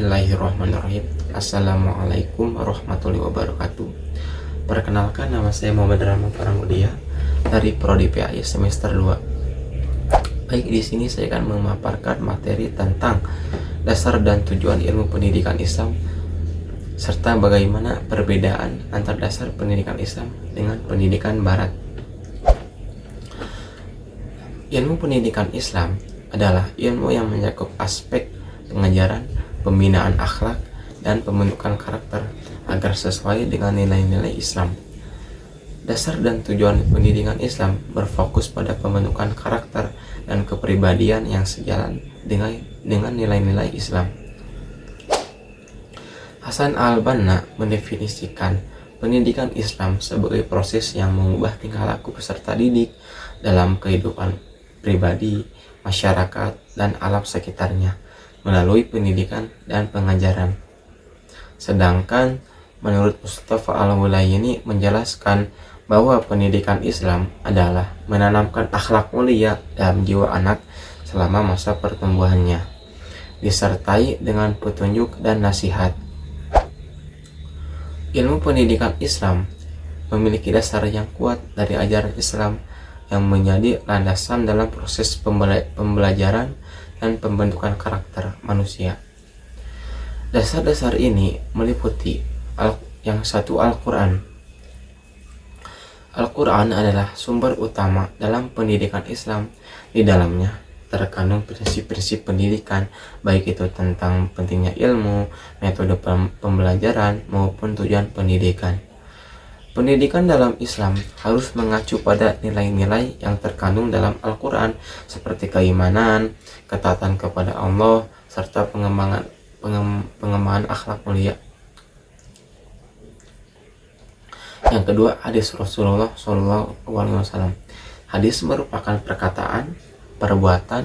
Bismillahirrahmanirrahim. Assalamualaikum warahmatullahi wabarakatuh. Perkenalkan, nama saya Muhammad Rahman Faranggodia dari Prodi PAI semester 2. Baik, di sini saya akan memaparkan materi tentang dasar dan tujuan ilmu pendidikan Islam serta bagaimana perbedaan antar dasar pendidikan Islam dengan pendidikan Barat. Ilmu pendidikan Islam adalah ilmu yang mencakup aspek pengajaran, pembinaan akhlak, dan pembentukan karakter agar sesuai dengan nilai-nilai Islam. Dasar dan tujuan pendidikan Islam berfokus pada pembentukan karakter dan kepribadian yang sejalan dengan nilai-nilai Islam. Hasan al-Banna mendefinisikan pendidikan Islam sebagai proses yang mengubah tingkah laku peserta didik dalam kehidupan pribadi, masyarakat, dan alam sekitarnya melalui pendidikan dan pengajaran. Sedangkan menurut Mustafa Al-Hulayni menjelaskan bahwa pendidikan Islam adalah menanamkan akhlak mulia dalam jiwa anak selama masa pertumbuhannya, disertai dengan petunjuk dan nasihat. Ilmu pendidikan Islam memiliki dasar yang kuat dari ajaran Islam yang menjadi landasan dalam proses pembelajaran dan pembentukan karakter manusia. Dasar-dasar ini meliputi yang satu, Al-Quran. Al-Quran adalah sumber utama dalam pendidikan Islam. Di dalamnya terkandung prinsip-prinsip pendidikan, baik itu tentang pentingnya ilmu, metode pembelajaran, maupun tujuan pendidikan. Pendidikan dalam Islam harus mengacu pada nilai-nilai yang terkandung dalam Al-Quran seperti keimanan, ketaatan kepada Allah, serta pengembangan akhlak mulia. Yang kedua, hadis Rasulullah SAW. Hadis merupakan perkataan, perbuatan,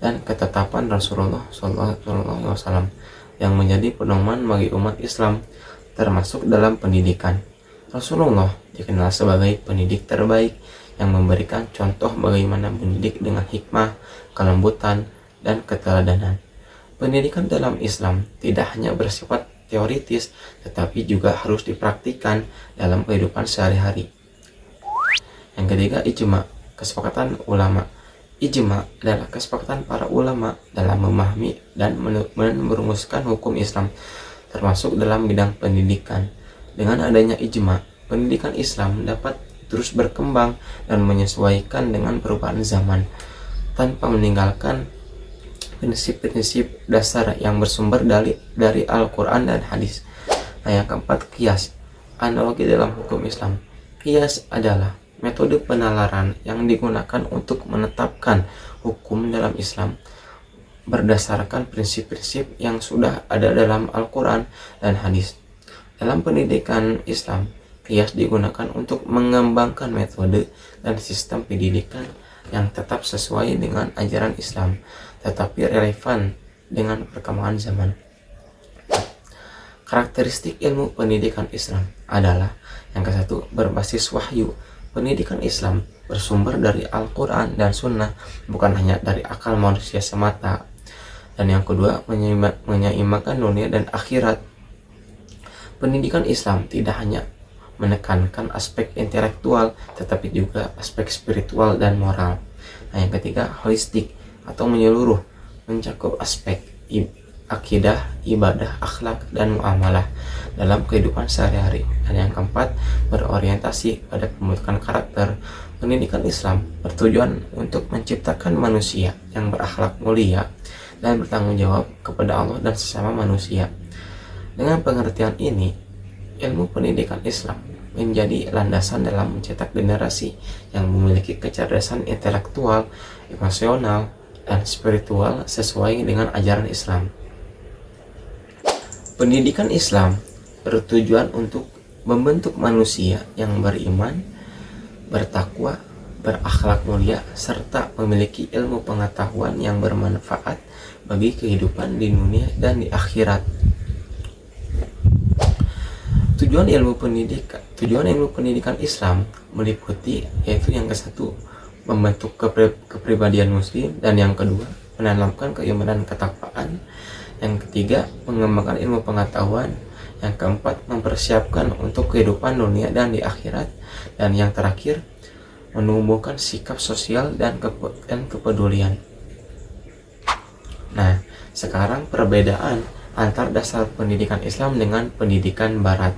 dan ketetapan Rasulullah SAW yang menjadi pedoman bagi umat Islam, termasuk dalam pendidikan. Rasulullah dikenal sebagai pendidik terbaik yang memberikan contoh bagaimana mendidik dengan hikmah, kelembutan, dan keteladanan. Pendidikan dalam Islam tidak hanya bersifat teoritis, tetapi juga harus dipraktikkan dalam kehidupan sehari-hari. Yang ketiga, ijma, kesepakatan ulama. Ijma adalah kesepakatan para ulama dalam memahami dan merumuskan hukum Islam, termasuk dalam bidang pendidikan. Dengan adanya ijma, pendidikan Islam dapat terus berkembang dan menyesuaikan dengan perubahan zaman tanpa meninggalkan prinsip-prinsip dasar yang bersumber dari Al-Quran dan hadis. Nah, yang keempat, qiyas, analogi dalam hukum Islam. Qiyas adalah metode penalaran yang digunakan untuk menetapkan hukum dalam Islam berdasarkan prinsip-prinsip yang sudah ada dalam Al-Quran dan hadis. Dalam pendidikan Islam, qiyas digunakan untuk mengembangkan metode dan sistem pendidikan yang tetap sesuai dengan ajaran Islam, tetapi relevan dengan perkembangan zaman. Karakteristik ilmu pendidikan Islam adalah yang ke-1, berbasis wahyu. Pendidikan Islam bersumber dari Al-Quran dan Sunnah, bukan hanya dari akal manusia semata. Dan yang kedua, menyeimbangkan dunia dan akhirat. Pendidikan Islam tidak hanya menekankan aspek intelektual, tetapi juga aspek spiritual dan moral. Nah, yang ketiga, holistik atau menyeluruh, mencakup aspek akidah, ibadah, akhlak, dan muamalah dalam kehidupan sehari-hari. Dan yang keempat, berorientasi pada pembentukan karakter. Pendidikan Islam bertujuan untuk menciptakan manusia yang berakhlak mulia dan bertanggung jawab kepada Allah dan sesama manusia. Dengan pengertian ini, ilmu pendidikan Islam menjadi landasan dalam mencetak generasi yang memiliki kecerdasan intelektual, emosional, dan spiritual sesuai dengan ajaran Islam. Pendidikan Islam bertujuan untuk membentuk manusia yang beriman, bertakwa, berakhlak mulia, serta memiliki ilmu pengetahuan yang bermanfaat bagi kehidupan di dunia dan di akhirat. Tujuan ilmu pendidikan Islam meliputi, yaitu yang ke-1, membentuk kepribadian muslim, dan yang kedua, menanamkan keimanan ketakwaan, Yang ketiga, mengembangkan ilmu pengetahuan. Yang keempat, mempersiapkan untuk kehidupan dunia dan di akhirat. Dan yang terakhir, menumbuhkan sikap sosial dan kepedulian. Nah, sekarang perbedaan antar dasar pendidikan Islam dengan pendidikan Barat.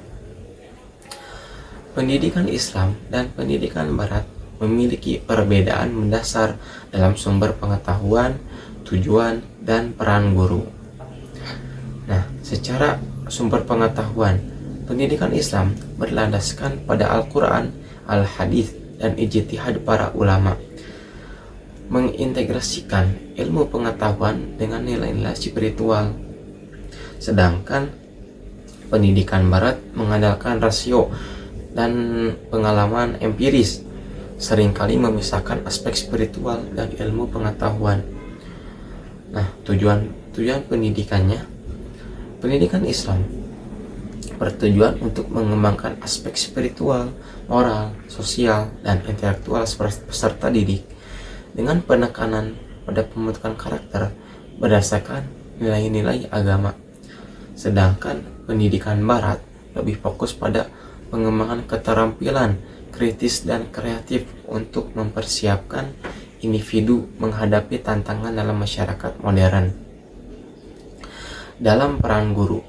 Pendidikan Islam dan pendidikan Barat memiliki perbedaan mendasar dalam sumber pengetahuan, tujuan, dan peran guru. Nah, secara sumber pengetahuan, pendidikan Islam berlandaskan pada Al-Quran, Al-Hadis, dan ijtihad para ulama, mengintegrasikan ilmu pengetahuan dengan nilai-nilai spiritual. Sedangkan pendidikan Barat mengandalkan rasio dan pengalaman empiris, seringkali memisahkan aspek spiritual dan ilmu pengetahuan. Nah, tujuan pendidikannya, pendidikan Islam bertujuan untuk mengembangkan aspek spiritual, moral, sosial, dan intelektual peserta didik dengan penekanan pada pembentukan karakter berdasarkan nilai-nilai agama. Sedangkan pendidikan Barat lebih fokus pada pengembangan keterampilan kritis dan kreatif untuk mempersiapkan individu menghadapi tantangan dalam masyarakat modern. Dalam peran guru,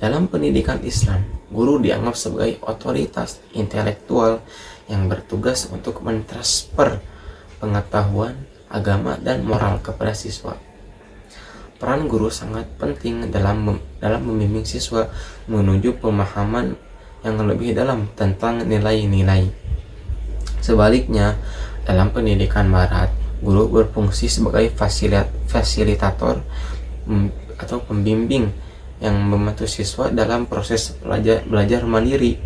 dalam pendidikan Islam, guru dianggap sebagai otoritas intelektual yang bertugas untuk mentransfer pengetahuan, agama, dan moral kepada siswa. Peran guru sangat penting dalam membimbing siswa menuju pemahaman yang lebih dalam tentang nilai-nilai. Sebaliknya, dalam pendidikan Barat, guru berfungsi sebagai fasilitator atau pembimbing yang membantu siswa dalam proses belajar mandiri.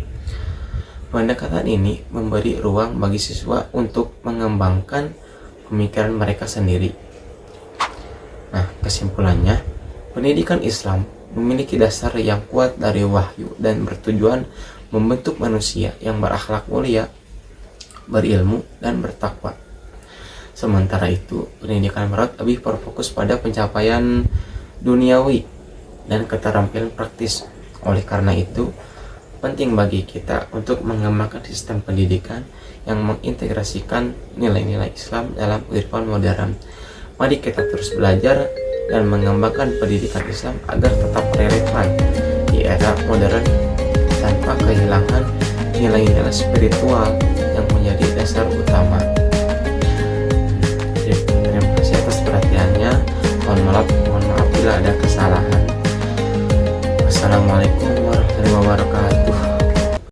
Pendekatan ini memberi ruang bagi siswa untuk mengembangkan pemikiran mereka sendiri. Nah, kesimpulannya, pendidikan Islam memiliki dasar yang kuat dari wahyu dan bertujuan membentuk manusia yang berakhlak mulia, berilmu, dan bertakwa. Sementara itu, pendidikan Barat lebih berfokus pada pencapaian duniawi dan keterampilan praktis. Oleh karena itu, penting bagi kita untuk mengembangkan sistem pendidikan yang mengintegrasikan nilai-nilai Islam dalam kehidupan modern. Mari kita terus belajar dan mengembangkan pendidikan Islam agar tetap relevan di era modern tanpa kehilangan nilai-nilai spiritual yang menjadi dasar utama. Terima kasih atas perhatiannya. Mohon maaf bila ada kesalahan. Wassalamualaikum warahmatullahi wabarakatuh.